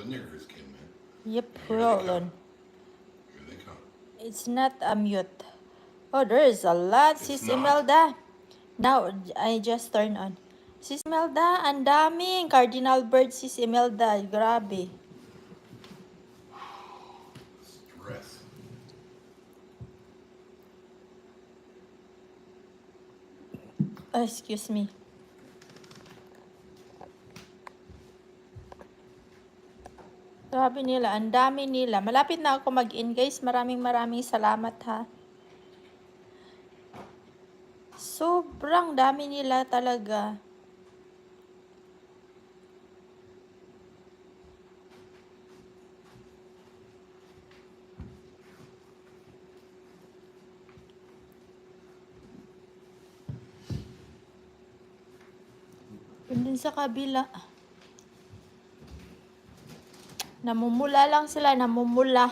Niggers came in. Yep, Here they roll come. on. Here they come. It's not a mute. Oh, there is a lot, It's Sis not. Imelda. Now, I just turn on. Sis Imelda, ang daming cardinal bird, Sis Imelda. Grabe. Stress. Excuse me. Grabe nila, ang dami nila. Malapit na ako mag-in, guys. Maraming salamat, ha. Sobrang dami nila talaga. Yun din sa kabila. Namumula lang sila, namumula.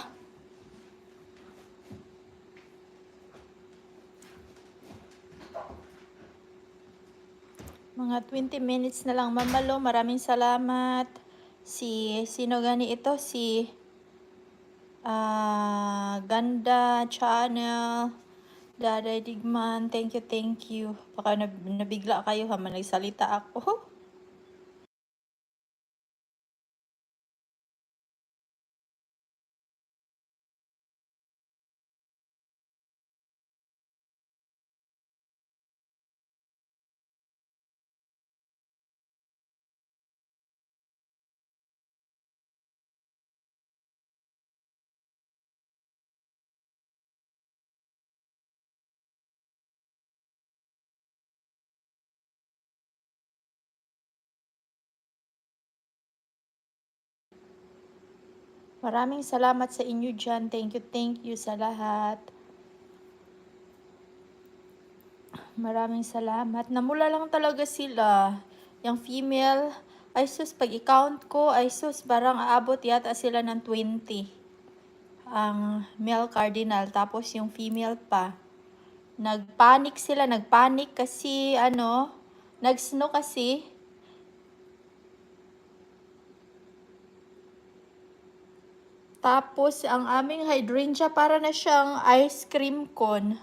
Mga 20 minutes na lang, Mamalo. Maraming salamat. Sino gani ito? Ganda Channel. Daday Digman. Thank you. Baka nabigla kayo ha, nagsalita ako. Maraming salamat sa inyo dyan. Thank you sa lahat. Maraming salamat. Namula lang talaga sila. Yung female, ay sus, pag i-count ko, ay sus, parang aabot yata sila ng 20. Ang male cardinal, tapos yung female pa. Nagpanic sila, kasi, nag-snow kasi. Tapos, ang aming hydrangea, para na siyang ice cream cone.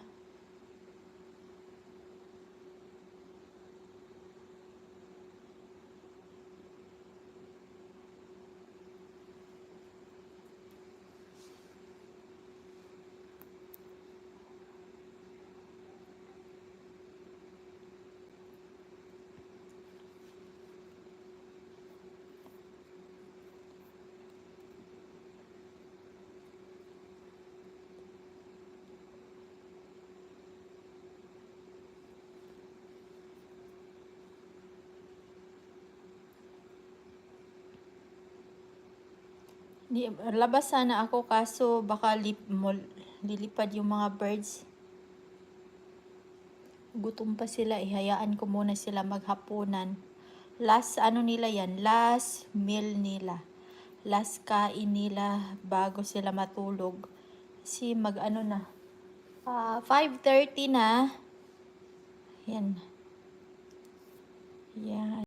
Labas sana ako, kaso baka lilipad yung mga birds. Gutom pa sila, ihayaan ko muna sila maghapunan. Last nila yan, last meal nila. Last kain nila bago sila matulog. Kasi na, 5:30 na. Yan. Yan.